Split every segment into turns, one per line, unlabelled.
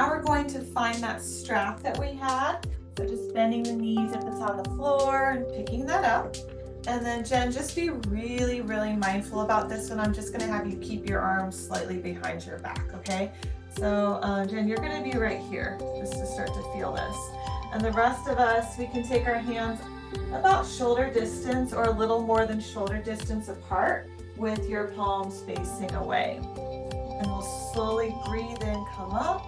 now we're going to find that strap that we had. So just bending the knees if it's on the floor and picking that up. And then Jen, just be really, really mindful about this one. I'm just gonna have you keep your arms slightly behind your back, okay? So Jen, you're gonna be right here just to start to feel this. And the rest of us, we can take our hands about shoulder distance or a little more than shoulder distance apart with your palms facing away. And we'll slowly breathe in, come up,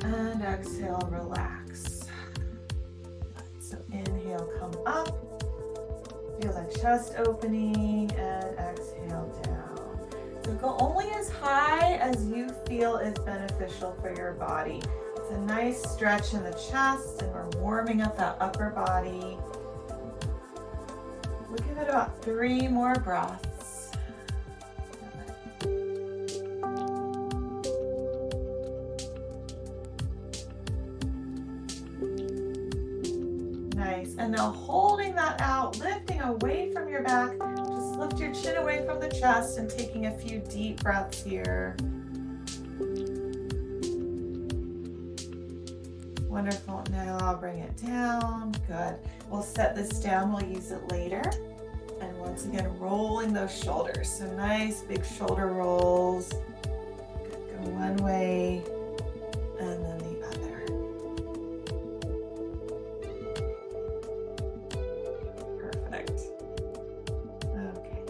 and exhale, relax. So inhale, come up, feel that chest opening, and exhale down. So go only as high as you feel is beneficial for your body. It's a nice stretch in the chest, and we're warming up that upper body. We'll give it about 3 more breaths. Nice. And now holding that out, lifting away from your back, just lift your chin away from the chest and taking a few deep breaths here. Wonderful. Now I'll bring it down. Good. We'll set this down. We'll use it later. And once again, rolling those shoulders. So nice big shoulder rolls. Good. Go one way and then the other. Perfect. Okay.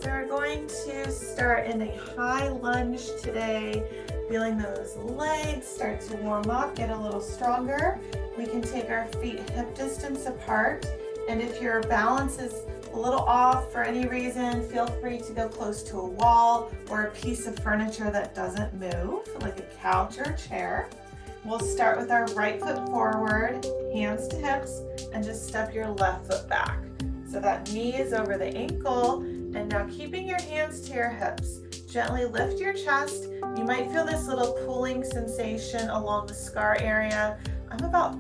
So we're going to start in a high lunge today. Feeling those legs start to warm up, get a little stronger. We can take our feet hip distance apart. And if your balance is a little off for any reason, feel free to go close to a wall or a piece of furniture that doesn't move, like a couch or a chair. We'll start with our right foot forward, hands to hips, and just step your left foot back. So that knee is over the ankle, and now keeping your hands to your hips. Gently lift your chest. You might feel this little pulling sensation along the scar area. I'm about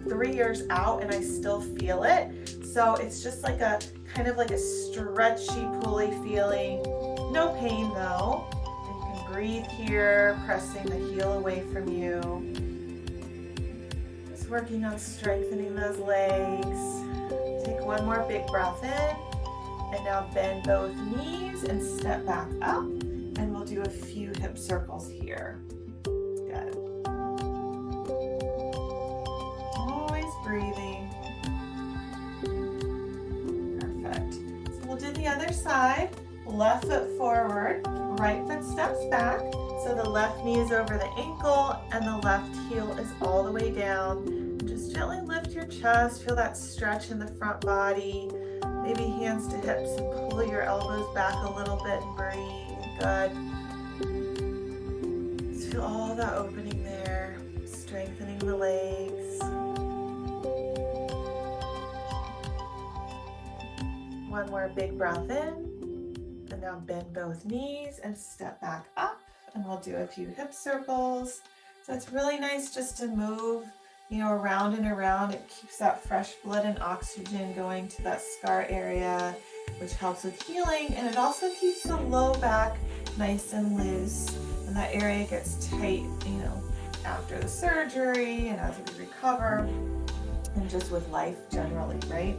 3 years out and I still feel it. So it's just like a kind of like a stretchy, pulley feeling. No pain though. And you can breathe here, pressing the heel away from you. Just working on strengthening those legs. Take one more big breath in. And now bend both knees and step back up. And we'll do a few hip circles here. Good. Always breathing. Perfect. So we'll do the other side. Left foot forward, right foot steps back. So the left knee is over the ankle and the left heel is all the way down. Just gently lift your chest. Feel that stretch in the front body. Maybe hands to hips and pull your elbows back a little bit and breathe. Good. Just feel all that opening there, strengthening the legs. One more big breath in, and now bend both knees and step back up, and we'll do a few hip circles. So it's really nice just to move, around and around. It keeps that fresh blood and oxygen going to that scar area, which helps with healing, and it also keeps the low back nice and loose, and that area gets tight, after the surgery and as we recover, and just with life generally, right?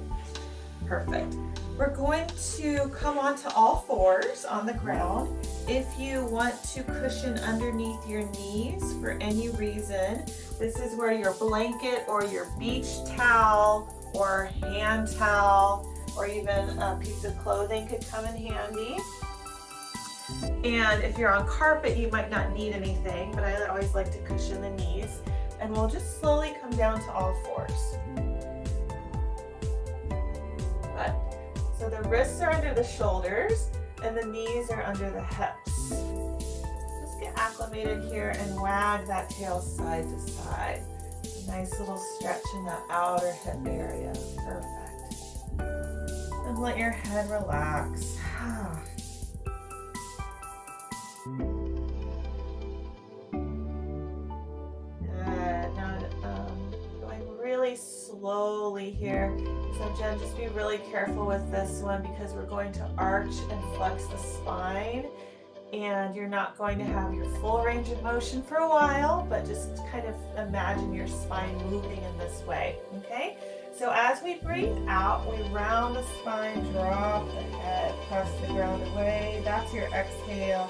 Perfect. We're going to come onto all fours on the ground. If you want to cushion underneath your knees for any reason, this is where your blanket or your beach towel or hand towel or even a piece of clothing could come in handy. And if you're on carpet, you might not need anything, but I always like to cushion the knees. And we'll just slowly come down to all fours. Good. So the wrists are under the shoulders and the knees are under the hips. Just get acclimated here and wag that tail side to side. A nice little stretch in that outer hip area. Perfect. And let your head relax. Good. Now going really slowly here. So Jen, just be really careful with this one because we're going to arch and flex the spine. and you're not going to have your full range of motion for a while, but just kind of imagine your spine moving in this way, okay? So as we breathe out, we round the spine, drop the head, press the ground away. That's your exhale.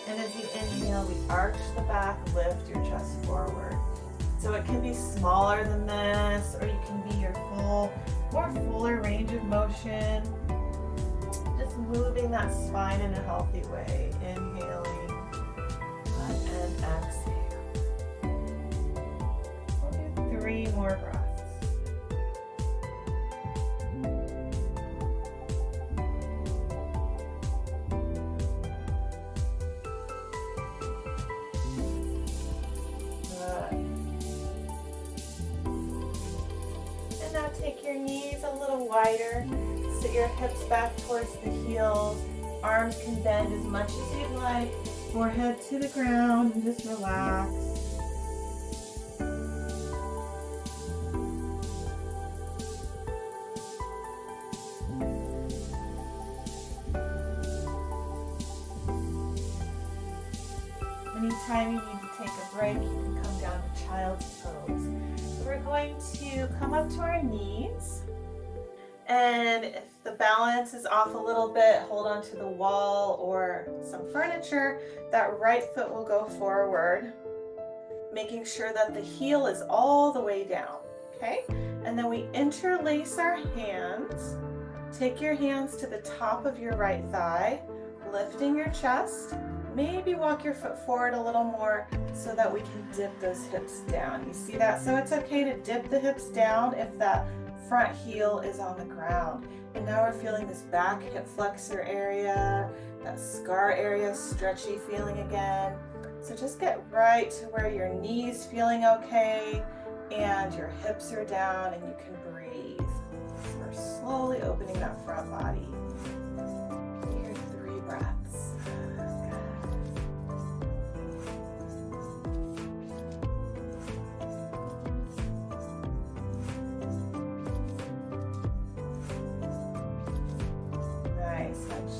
And as you inhale, we arch the back, lift your chest forward. So it can be smaller than this, or you can be your more fuller range of motion. Just moving that spine in a healthy way. Inhaling and exhale. We'll do 3 more breaths. And now take your knees a little wider. Sit your hips back towards the heels. Arms can bend as much as you'd like. Forehead to the ground and just relax. Anytime you need to take a break, you can come down to child's pose. So we're going to come up to our knees. And if the balance is off a little bit, hold on to the wall or some furniture. That right foot will go forward, making sure that the heel is all the way down, okay? And then we interlace our hands. Take your hands to the top of your right thigh, lifting your chest. Maybe walk your foot forward a little more so that we can dip those hips down. You see that? So it's okay to dip the hips down if that front heel is on the ground. And now we're feeling this back hip flexor area, that scar area, stretchy feeling again. So just get right to where your knees feeling okay and your hips are down and you can breathe. So we're slowly opening that front body. Here, 3 breaths.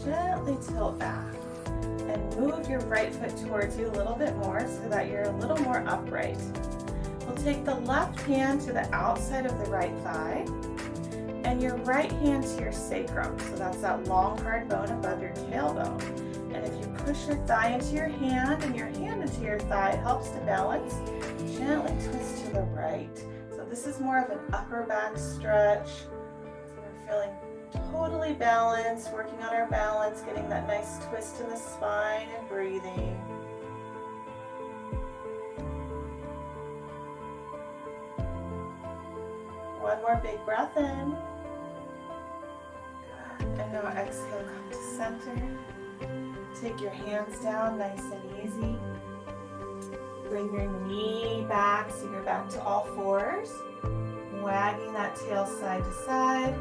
Gently tilt back and move your right foot towards you a little bit more so that you're a little more upright. We'll take the left hand to the outside of the right thigh and your right hand to your sacrum. So that's that long hard bone above your tailbone. And if you push your thigh into your hand and your hand into your thigh, it helps to balance. Gently twist to the right. So this is more of an upper back stretch. So we're feeling totally balanced, working on our balance, getting that nice twist in the spine and breathing. One more big breath in. Good. And now exhale, come to center. Take your hands down nice and easy. Bring your knee back so you're back to all fours. Wagging that tail side to side.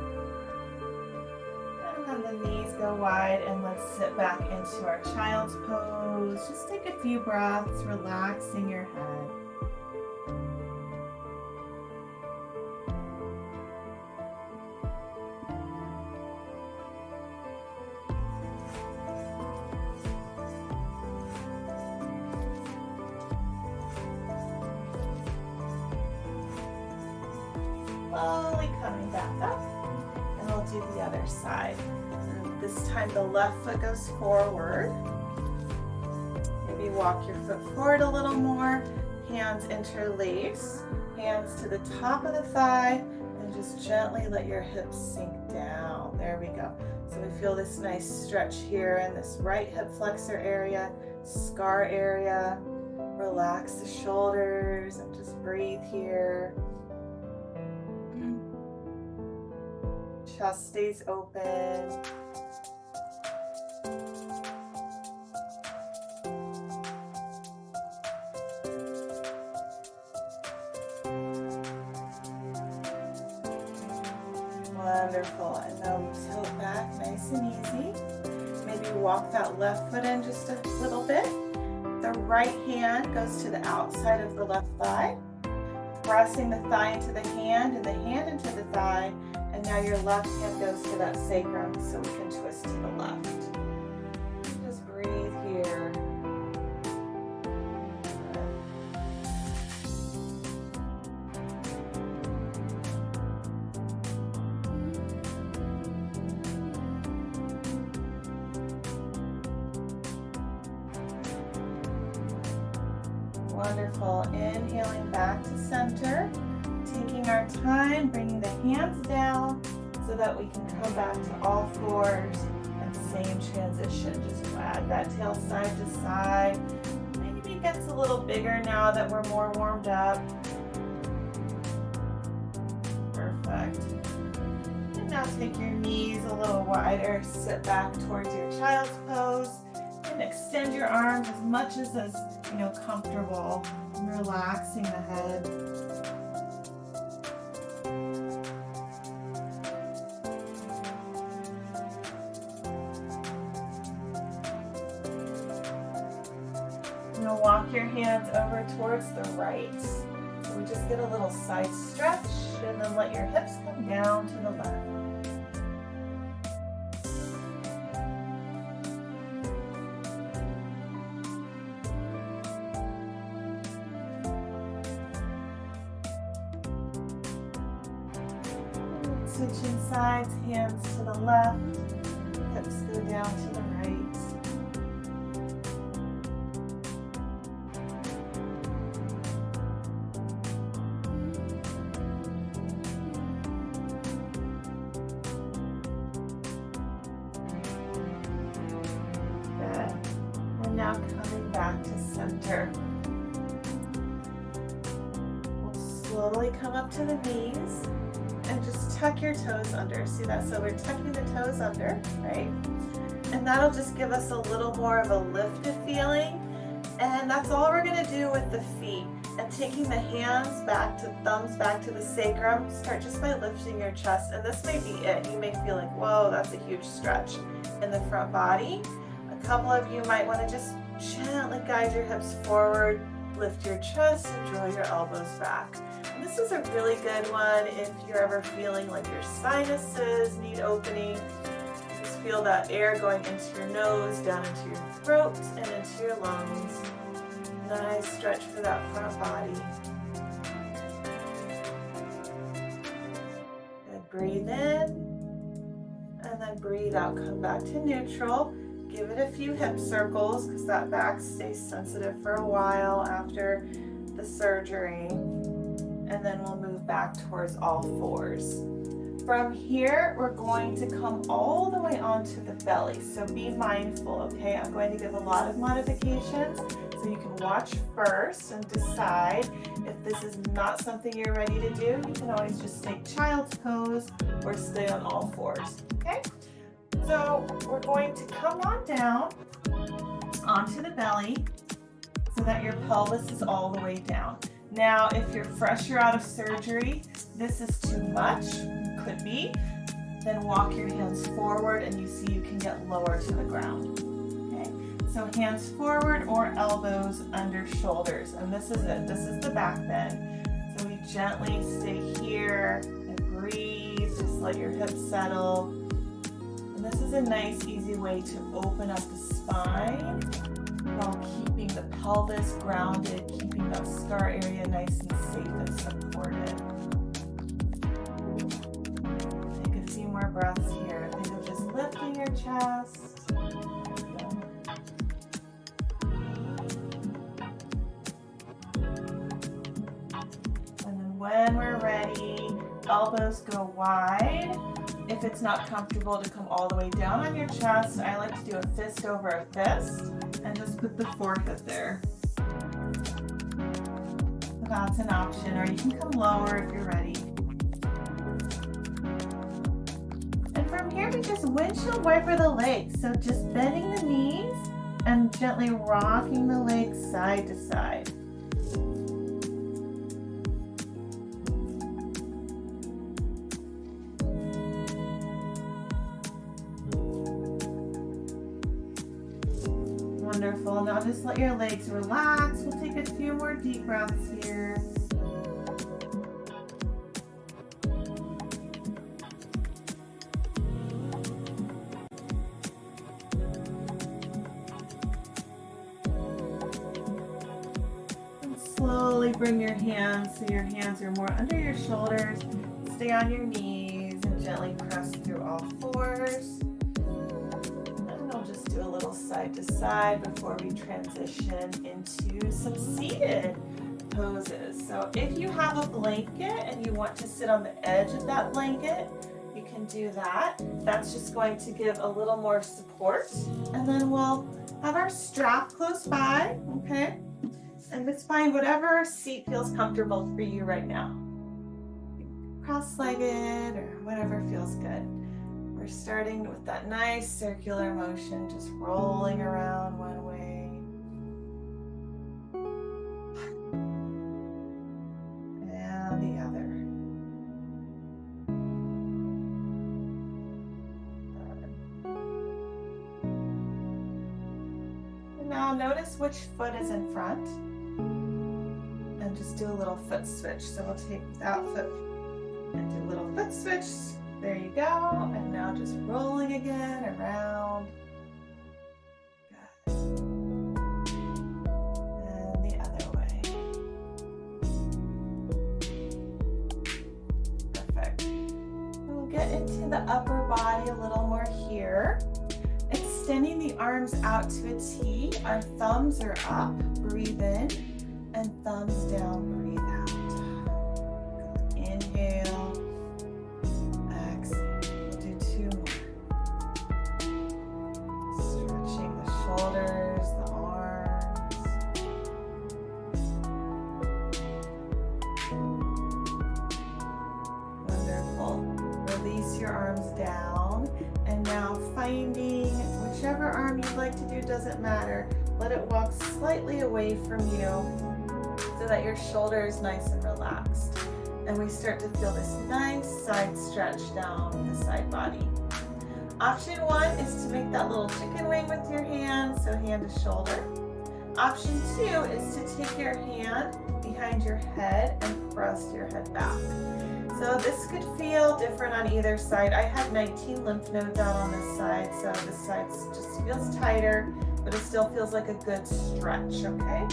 And the knees go wide and let's sit back into our child's pose. Just take a few breaths, relaxing your head. Slowly coming back up. And we'll do the other side. And this time the left foot goes forward. Maybe walk your foot forward a little more. Hands interlace. Hands to the top of the thigh. And just gently let your hips sink down. There we go. So we feel this nice stretch here in this right hip flexor area, scar area. Relax the shoulders and just breathe here. Chest stays open. Wonderful. And now tilt back nice and easy. Maybe walk that left foot in just a little bit. The right hand goes to the outside of the left thigh. Pressing the thigh into the hand and the hand into the thigh. And now your left hand goes to that sacrum so we can twist to the left. Just breathe here. Wonderful. Inhaling back to center. Taking our time, bringing the hands down so that we can come back to all fours. And same transition. Just wag that tail side to side. Maybe it gets a little bigger now that we're more warmed up. Perfect. And now take your knees a little wider. Sit back towards your child's pose. And extend your arms as much as comfortable. And relaxing the head. Now walk your hands over towards the right. So we just get a little side stretch and then let your hips come down to the left. Switching sides, hands to the left, hips go down to the right. Good. And now coming back to center. We'll slowly come up to the knees. And just tuck your toes under. See that? So we're tucking the toes under, right? And that'll just give us a little more of a lifted feeling. And that's all we're going to do with the feet. And taking the hands back to thumbs back to the sacrum, start just by lifting your chest. And this may be it. You may feel like, whoa, that's a huge stretch in the front body. A couple of you might want to just gently guide your hips forward, lift your chest, and draw your elbows back. This is a really good one if you're ever feeling like your sinuses need opening. Just feel that air going into your nose, down into your throat, and into your lungs. Nice stretch for that front body. Good. Breathe in, and then breathe out. Come back to neutral. Give it a few hip circles because that back stays sensitive for a while after the surgery. And then we'll move back towards all fours. From here, we're going to come all the way onto the belly. So be mindful, okay? I'm going to give a lot of modifications. So you can watch first and decide if this is not something you're ready to do. You can always just take child's pose or stay on all fours, okay? So we're going to come on down onto the belly so that your pelvis is all the way down. Now, if you're fresher out of surgery, this is too much, could be, then walk your hands forward and you see you can get lower to the ground. Okay, so hands forward or elbows under shoulders. And this is it, this is the back bend. So we gently stay here and breathe, just let your hips settle. And this is a nice, easy way to open up the spine while keeping the pelvis grounded, keeping that scar area nice and safe and supported. Take a few more breaths here. Think of just lifting your chest. And then when we're ready, elbows go wide. If it's not comfortable to come all the way down on your chest, I like to do a fist over a fist and just put the forehead there. That's an option, or you can come lower if you're ready. And from here, we just windshield wiper the legs. So just bending the knees and gently rocking the legs side to side. Wonderful. Now just let your legs relax. We'll take a few more deep breaths here. And slowly bring your hands so your hands are more under your shoulders. Stay on your knees and gently press through all fours. Do a little side to side before we transition into some seated. So if you have a blanket and you want to sit on the edge of that blanket, you can do that. That's just going to give a little more support. And then we'll have our strap close by, okay? And just find whatever seat feels comfortable for you right now. Cross-legged or whatever feels good. We're starting with that nice circular motion, just rolling around one way. And the other. And now notice which foot is in front. And just do a little foot switch. So we'll take that foot and do a little foot switch. There you go. And now just rolling again around. Good. And the other way. Perfect. We'll get into the upper body a little more here. Extending the arms out to a T. Our thumbs are up. Breathe in. And thumbs down. Breathe out. Inhale. Shoulders, the arms. Wonderful. Release your arms down. And now finding whichever arm you'd like to do, doesn't matter. Let it walk slightly away from you so that your shoulder is nice and relaxed. And we start to feel this nice side stretch down the side body. Option one is to make that little chicken wing with your hand, so hand to shoulder. Option two is to take your hand behind your head and thrust your head back. So this could feel different on either side. I have 19 lymph nodes out on this side, so this side just feels tighter, but it still feels like a good stretch, okay?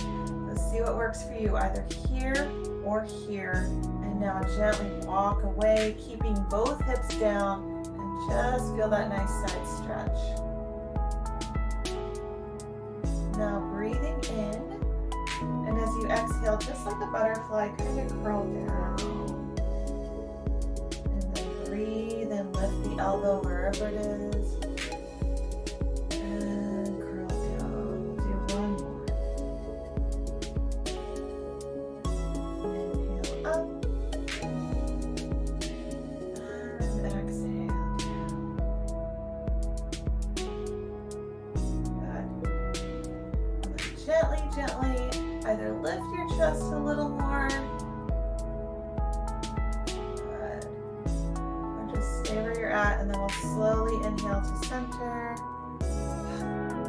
Let's see what works for you, either here or here. And now gently walk away, keeping both hips down. Just feel that nice side stretch. Now breathing in, and as you exhale, just like a butterfly, kind of curl down. And then breathe and lift the elbow wherever it is. And curl down. We'll do one more. Inhale up. And exhale. Gently, either lift your chest a little more, good, or just stay where you're at, and then we'll slowly inhale to center.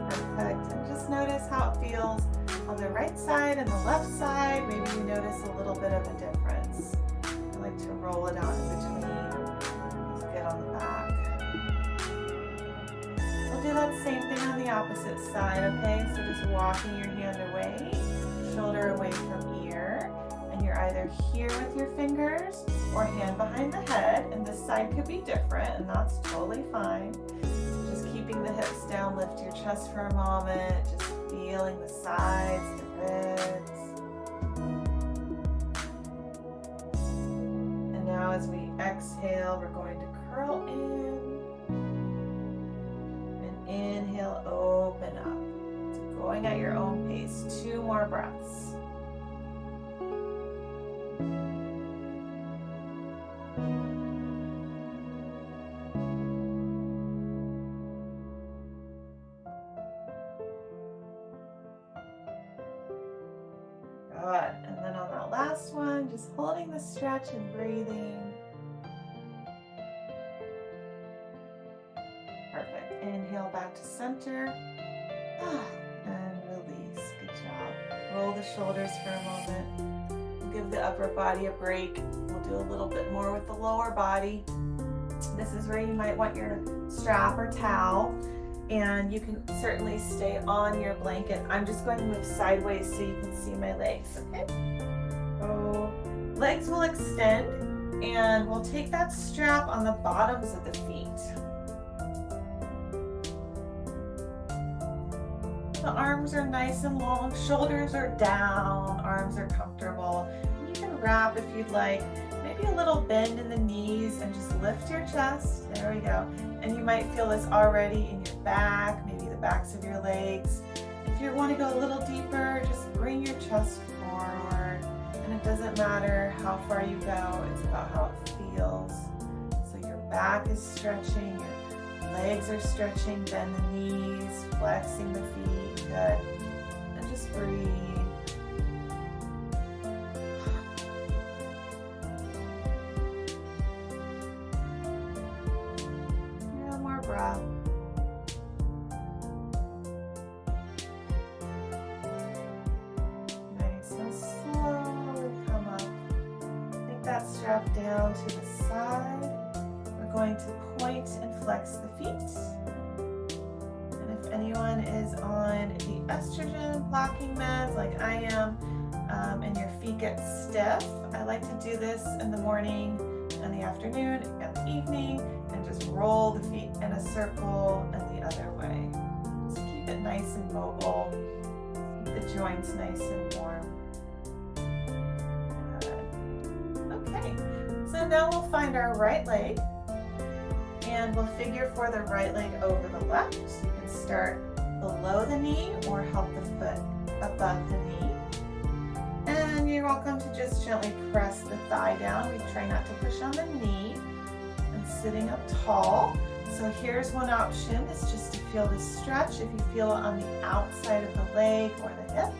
Perfect, and just notice how it feels on the right side and the left side. Maybe you notice a little bit of a difference. I like to roll it out in between. Just get on the back. Do that same thing on the opposite side, okay? So just walking your hand away, shoulder away from ear, and you're either here with your fingers or hand behind the head, and this side could be different, and that's totally fine. Just keeping the hips down, lift your chest for a moment, just feeling the sides, the ribs. And now as we exhale, we're going to curl in. Inhale, open up. So going at your own pace. 2 more breaths. Good. And then on that last one, just holding the stretch and breathing. Perfect. Inhale back to center. And release. Good job. Roll the shoulders for a moment. We'll give the upper body a break. We'll do a little bit more with the lower body. This is where you might want your strap or towel. And you can certainly stay on your blanket. I'm just going to move sideways so you can see my legs, okay? So legs will extend, and we'll take that strap on the bottoms of the feet. The arms are nice and long, shoulders are down, arms are comfortable. You can wrap if you'd like. Maybe a little bend in the knees and just lift your chest. There we go. And you might feel this already in your back, maybe the backs of your legs. If you want to go a little deeper, just bring your chest forward. And it doesn't matter how far you go, it's about how it feels. So your back is stretching, your legs are stretching, bend the knees, flexing the feet, good. And just breathe. One more breath. Nice and slowly come up. Take that strap down to the side. We're going to point and flex the feet. And if anyone is on the estrogen blocking meds like I am, and your feet get stiff, I like to do this in the morning, in the afternoon, and the evening, and just roll the feet in a circle and the other way. Just keep it nice and mobile, keep the joints nice and warm. Good. Okay, so now we'll find our right leg, and we'll figure for the right leg over the left. So you can start below the knee or help the foot above the knee. And you're welcome to just gently press the thigh down. We try not to push on the knee. And sitting up tall. So here's one option, is just to feel the stretch. If you feel it on the outside of the leg or the hip.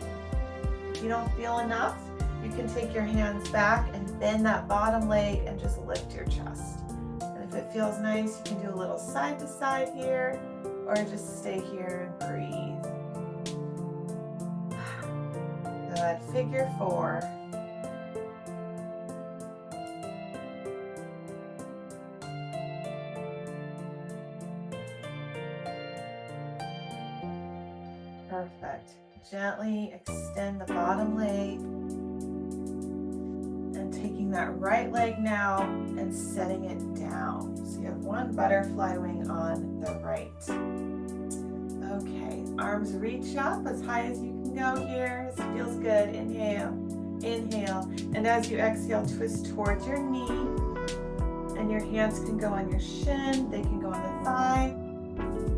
If you don't feel enough, you can take your hands back and bend that bottom leg and just lift your chest. And if it feels nice, you can do a little side to side here, or just stay here and breathe. Good. Figure 4. Perfect. Gently extend the bottom leg and taking that right leg now and setting it down. So you have one butterfly wing on the right. Okay, arms reach up as high as you can go here. This feels good. Inhale, inhale. And as you exhale, twist towards your knee. And your hands can go on your shin. They can go on the thigh.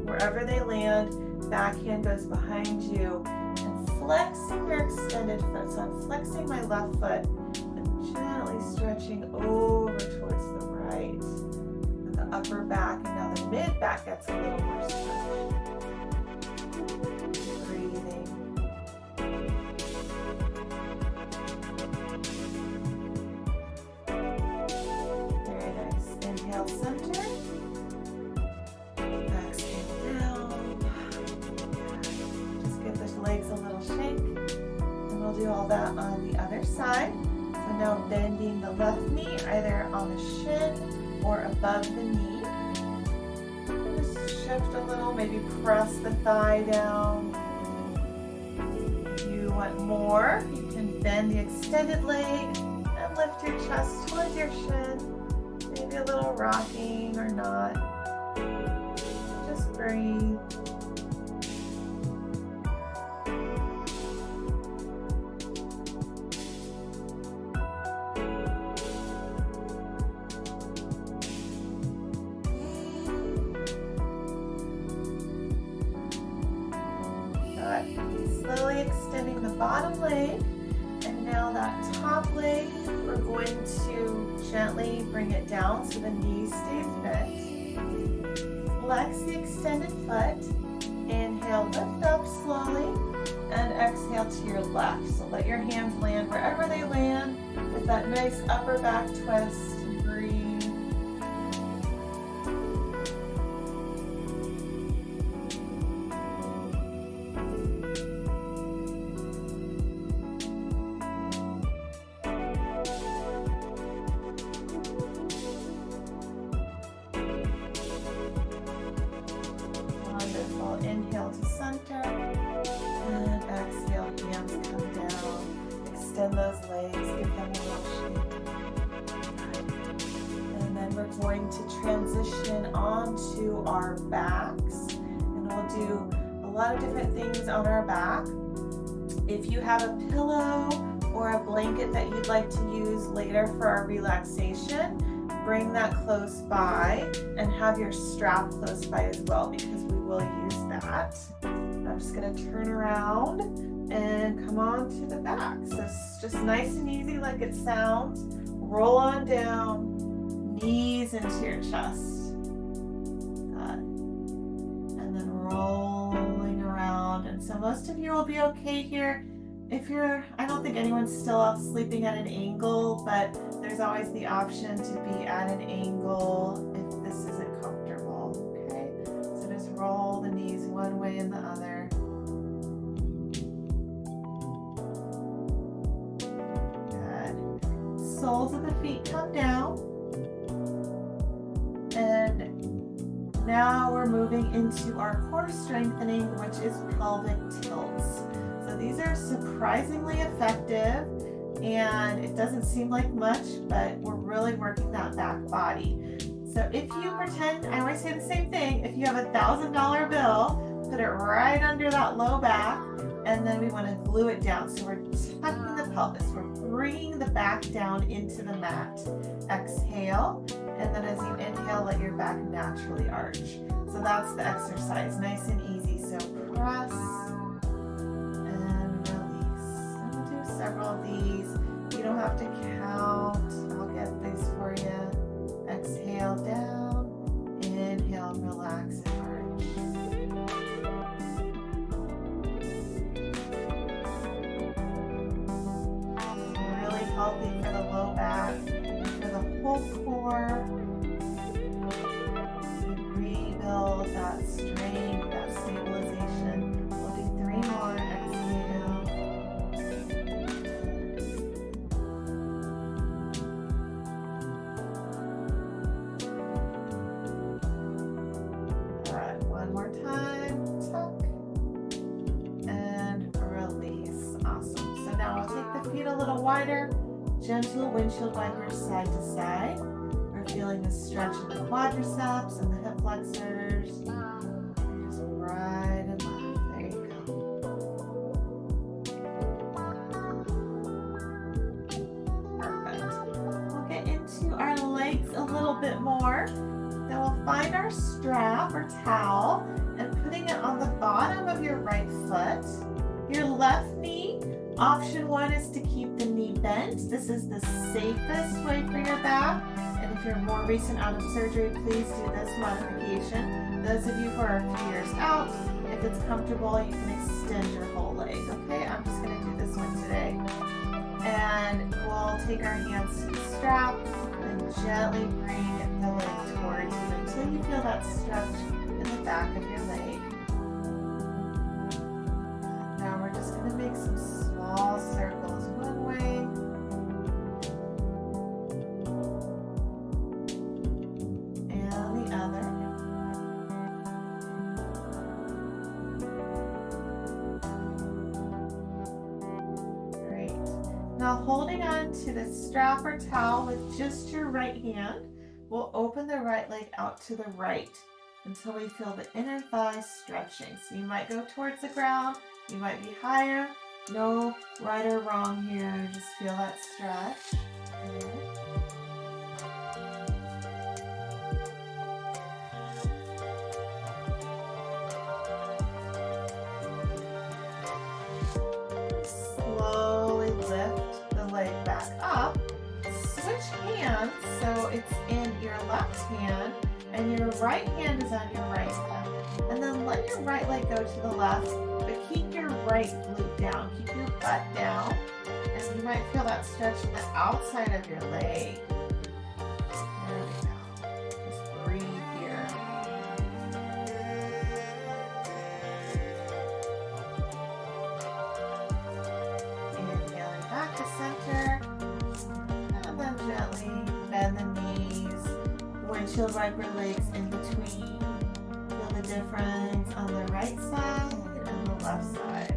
Wherever they land, back hand goes behind you. And flexing your extended foot. So I'm flexing my left foot and gently stretching over towards the right. And the upper back, and now the mid back gets a little more stretched. Center. Exhale down. Just give the legs a little shake. And we'll do all that on the other side. So now bending the left knee either on the shin or above the knee. Just shift a little, maybe press the thigh down. If you want more, you can bend the extended leg and lift your chest towards your shin. Maybe a little rocking or not. Just breathe. Good. Slowly extending the bottom leg. And now that top leg, we're going to gently bring it down so the knee stays bent. Flex the extended foot. Inhale, lift up slowly, and exhale to your left. So let your hands land wherever they land with that nice upper back twist. Breathe. Inhale to center and exhale, hands come down. Extend those legs, give them a little shake. And then we're going to transition onto our backs, and we'll do a lot of different things on our back. If you have a pillow or a blanket blanket that you'd like to use later for our relaxation, bring that close by and have your strap close by as well because we will use that. I'm just going to turn around and come on to the back. So it's just nice and easy like it sounds. Roll on down, knees into your chest. Good. And then rolling around. And so most of you will be okay here. If you're, I don't think anyone's still sleeping at an angle, but there's always the option to be at an angle if this isn't comfortable, okay? So just roll the knees one way and the other. Good. Soles of the feet come down. And now we're moving into our core strengthening, which is pelvic tilts. So these are surprisingly effective, and it doesn't seem like much, but we're really working that back body. So if you pretend, I always say the same thing, if you have a $1,000 bill, put it right under that low back, and then we want to glue it down. So we're tucking the pelvis, we're bringing the back down into the mat. Exhale, and then as you inhale, let your back naturally arch. So that's the exercise, nice and easy. So press, several of these. You don't have to count. I'll get these for you. Exhale down, inhale, relax and arch. Really healthy for the low back and for the whole core. Rebuild that strength, that stabilization. We'll do 3 more. Wider, gentle windshield wipers side to side. We're feeling a stretch in the quadriceps and the hip flexors. Just right and left. There you go. Perfect. We'll get into our legs a little bit more. Then we'll find our strap or towel and putting it on the bottom of your right foot. Your left knee. Option 1 is to keep the knee bent. This is the safest way for your back. And if you're more recent out of surgery, please do this modification. Those of you who are a few years out, if it's comfortable, you can extend your whole leg. Okay, I'm just going to do this one today. And we'll take our hands to the strap and gently bring the leg towards you until you feel that stretch in the back of your leg. Now we're just going to make some small circles one way and the other. Great. Now holding on to the strap or towel with just your right hand, we'll open the right leg out to the right until we feel the inner thigh stretching. So you might go towards the ground, you might be higher. No right or wrong here, just feel that stretch. Slowly lift the leg back up. Switch hands so it's in your left hand and your right hand is on your right leg. And then let your right leg go to the left, but keep your right glute down. Keep your butt down. And you might feel that stretch in the outside of your leg. There we go. Just breathe here. Inhaling back to center. And then gently bend the knees. Windshield wiper legs in between. Feel the difference on the right side and the left side.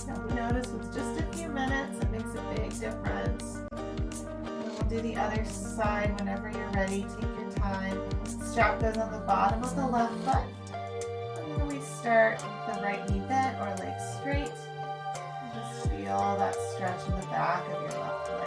Now you notice with just a few minutes, it makes a big difference. And we'll do the other side whenever you're ready. Take your time. Strap goes on the bottom of the left foot. And then we start with the right knee bent or leg straight. And just feel that stretch in the back of your left leg.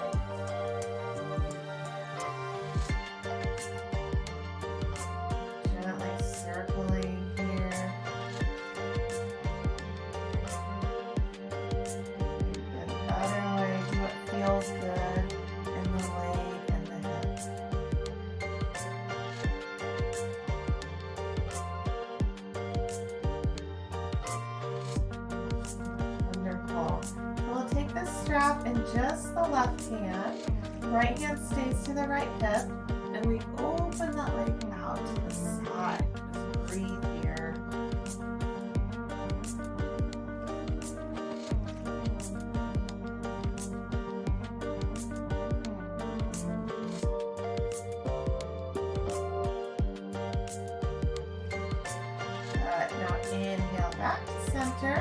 feels good in the leg and the hip. Wonderful. We'll take the strap in just the left hand. Right hand stays to the right hip, and we open that leg out to the side. Just breathe here. Good. Now inhale back to center.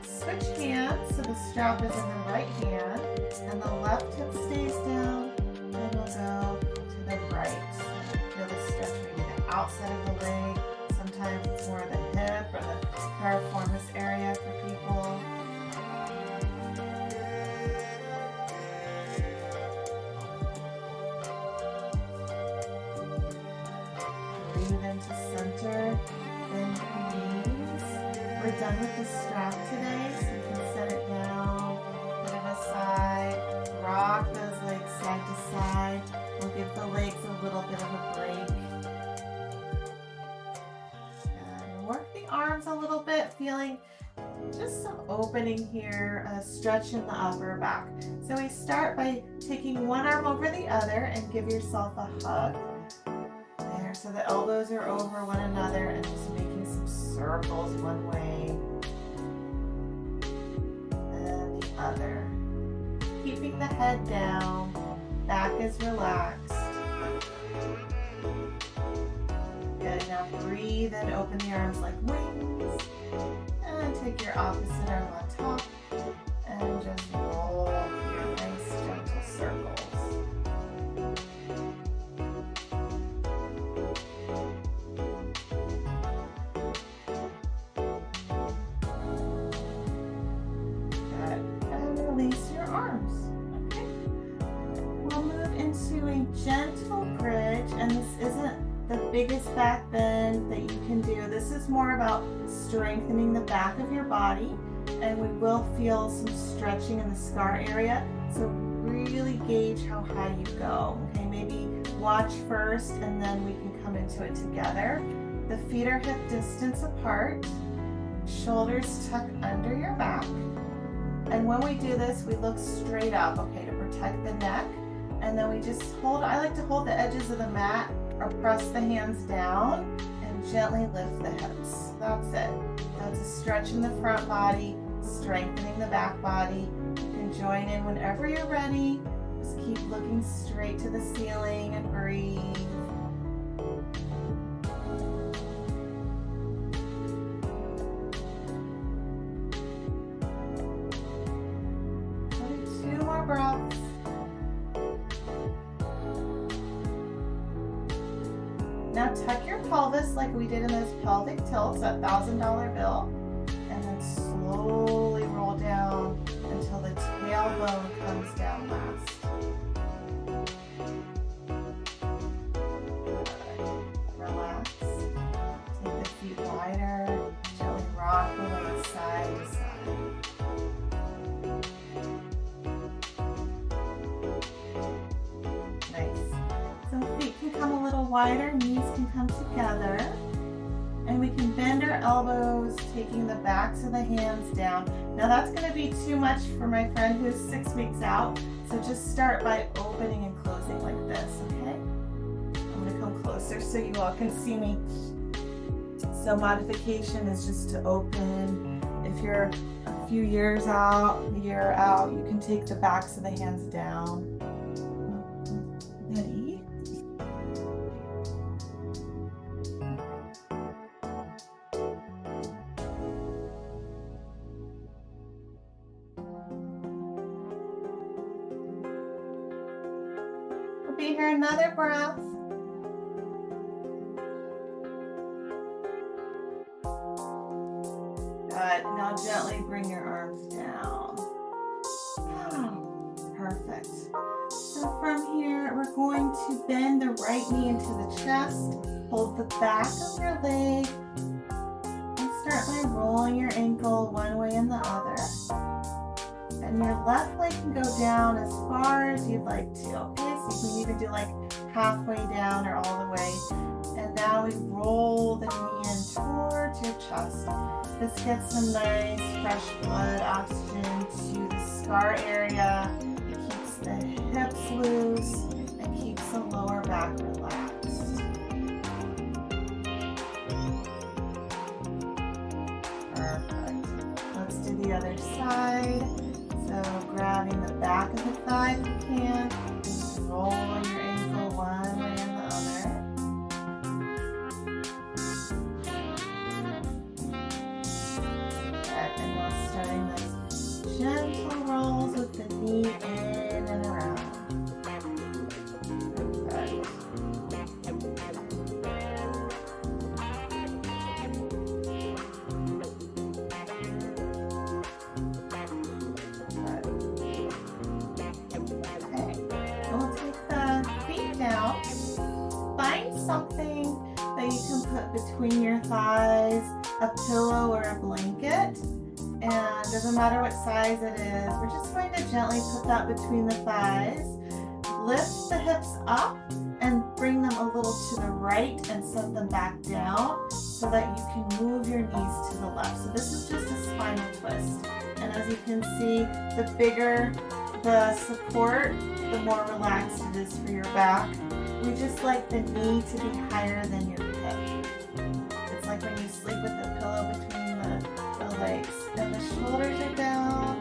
Switch hands so the strap is in the right hand and the left hip stays down, and we'll go to the right. Feel the stretch maybe the outside of the leg. Sometimes it's more the hip or the piriformis area for people. Breathe into center, bend your knees. We're done with the strap today, so you can set it down, put it aside, rock those legs side to side. We'll give the legs a little bit of a break. And work the arms a little bit, feeling just some opening here, a stretch in the upper back. So we start by taking one arm over the other and give yourself a hug. There, so the elbows are over one another and just making some circles one way and the other. Keeping the head down, back is relaxed. Good, now breathe and open the arms like wings. And take your opposite arm on top and just roll your nice gentle circles. Good. And release your arms. Okay. We'll move into a gentle bridge, and this isn't the biggest back bend that you can do. This is more about strengthening the back of your body, and we will feel some stretching in the scar area, so really gauge how high you go. Okay, maybe watch first and then we can come into it together. The feet are hip distance apart, shoulders tuck under your back, and when we do this we look straight up, okay, to protect the neck, and then we just hold, I like to hold the edges of the mat or press the hands down and gently lift the hips. That's it. That's a stretch in the front body, strengthening the back body. You can join in whenever you're ready. Just keep looking straight to the ceiling and breathe. Two more breaths. Now tuck your pelvis like we did in those pelvic tilts, that $1,000 bill, and then slowly roll down until the tailbone comes down last. Relax. Take the feet wider, gently rock the legs side to side. Come a little wider, knees can come together, and we can bend our elbows, taking the backs of the hands down. Now that's going to be too much for my friend who's 6 weeks out, so just start by opening and closing like this, okay? I'm going to come closer so you all can see me. So modification is just to open. If you're a few years out, a year out, you can take the backs of the hands down. Ready? Be here, another breath. Good. Now gently bring your arms down. Perfect. So from here, we're going to bend the right knee into the chest, hold the back of your leg, and start by rolling your ankle one way and the other. And And your left leg can go down as far as you'd like to. Okay, so you can either do like halfway down or all the way. And now we roll the knee in towards your chest. This gets some nice fresh blood oxygen to the scar area. It keeps the hips loose and keeps the lower back relaxed. Perfect. Let's do the other side. So grabbing the back of the thigh if you can. Just roll your ankle one way and the other. And we're starting those gentle rolls with the knee in and around. Perfect. Find something that you can put between your thighs, a pillow or a blanket, and doesn't matter what size it is. We're just going to gently put that between the thighs. Lift the hips up and bring them a little to the right and set them back down so that you can move your knees to the left. So this is just a spinal twist. And as you can see, the bigger the support, the more relaxed it is for your back. We just like the knee to be higher than your hip. It's like when you sleep with a pillow between the legs. And the shoulders are down.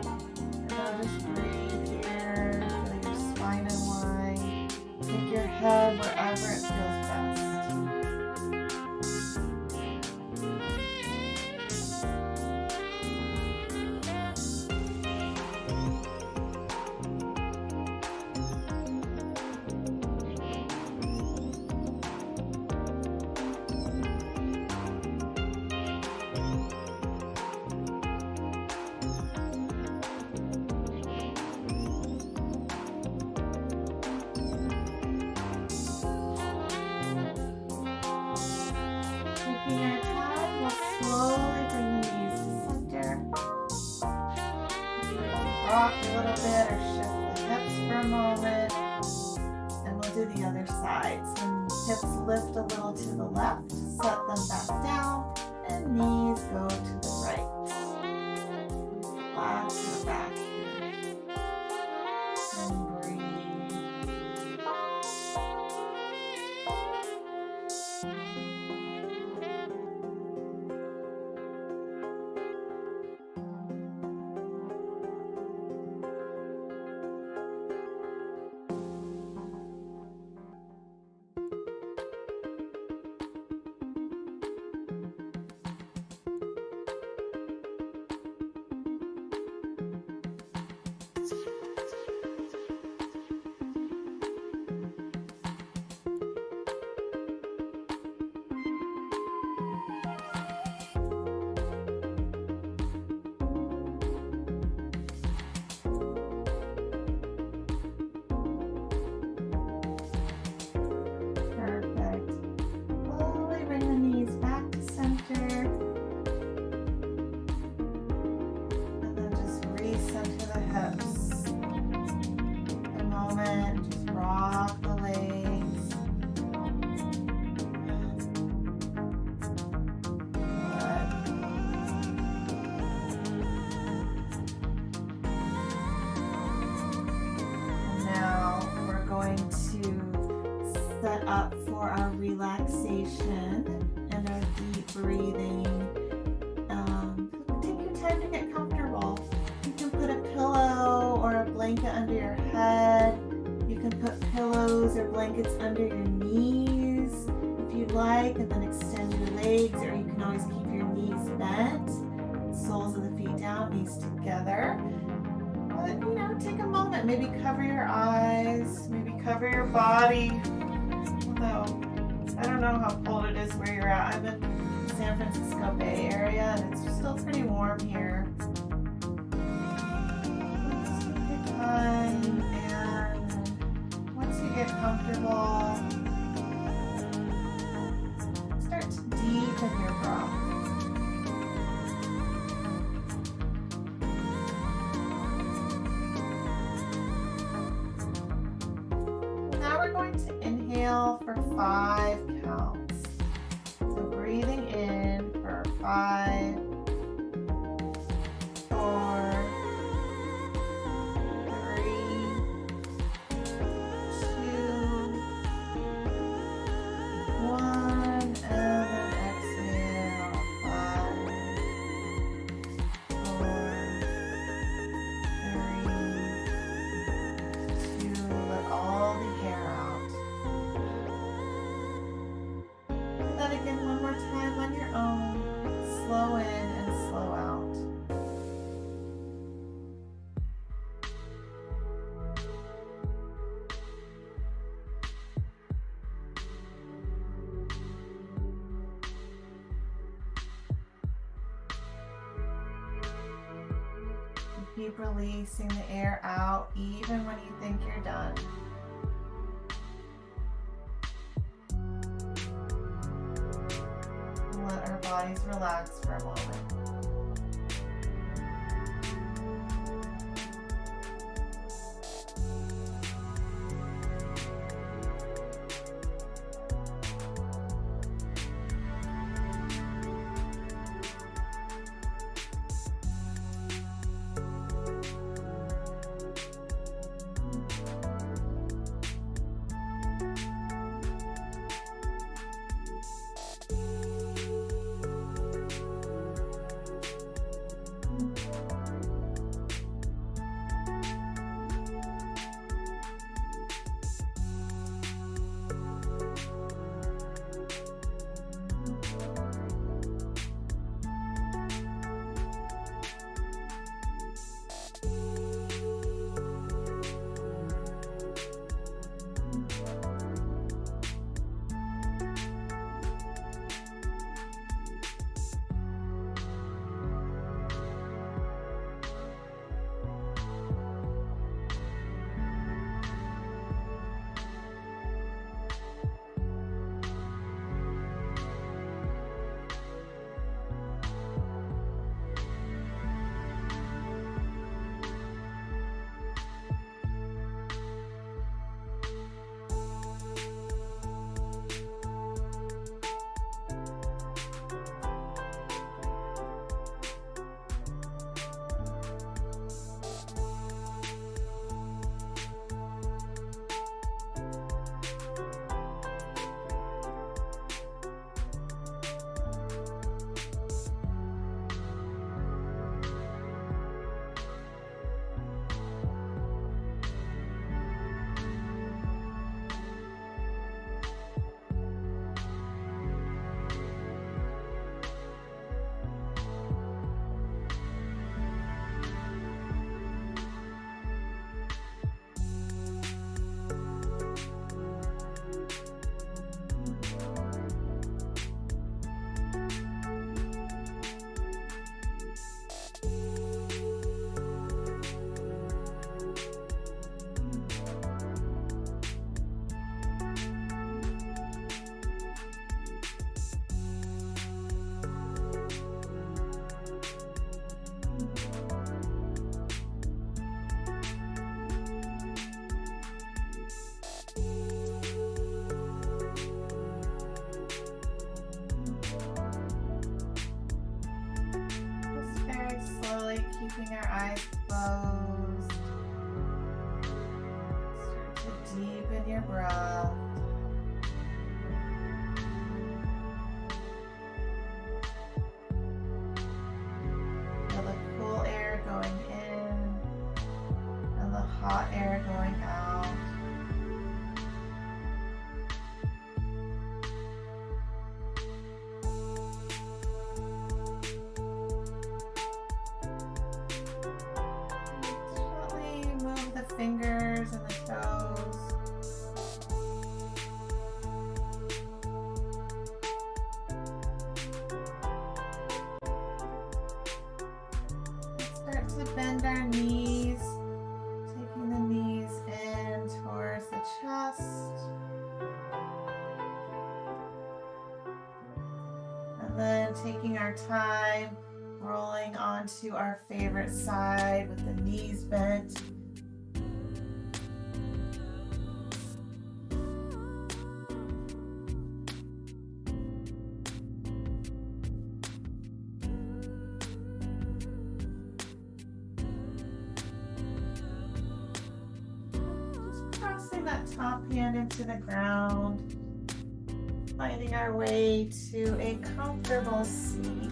And now just breathe here. Feel your spine unwind. Take your head wherever it feels best. Slowly bring the knees to center. Rock a little bit or shift the hips for a moment. And we'll do the other side. So hips lift a little to the left, set them back down, and knees go to the right. Relax your back here. And breathe. Set up for our relaxation and our deep breathing. Take your time to get comfortable. You can put a pillow or a blanket under your head. You can put pillows or blankets under your knees if you'd like, and then extend your legs, or you can always keep your knees bent, soles of the feet down, knees together. But take a moment, maybe cover your eyes, maybe cover your body. So, I don't know how cold it is where you're at. I'm in San Francisco Bay Area and it's still pretty warm here. Just take your time, and once you get comfortable, start to deepen your breath. exhale for 5 counts. So breathing in for 5, 4, 3, 2, 1, and then exhale. 5, 4, 3, 2, let all the air out. Do that again one more time on your own. Slow in and slow out. Keep releasing the air out even when you think you're done. Let our bodies relax for a moment. Keeping our eyes closed. Start to deepen your breath. Feel the cool air going in and the hot air going out. Fingers and the toes. Start to bend our knees, taking the knees in towards the chest. And then taking our time, rolling onto our favorite side with the knees bent. chin into the ground, finding our way to a comfortable seat.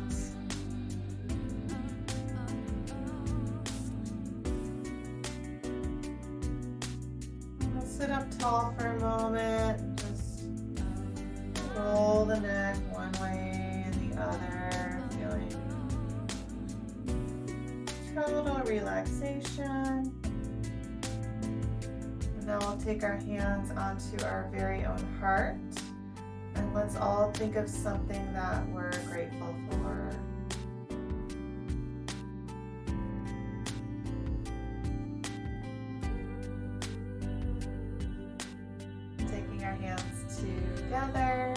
We'll sit up tall for a moment, just roll the neck one way and the other, feeling total relaxation. And now we'll take our hands onto our very own heart, and let's all think of something that we're grateful for. Taking our hands together.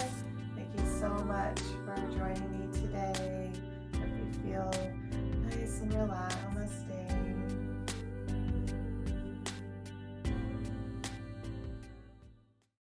Thank you so much for joining me today. Hope you feel nice and relaxed.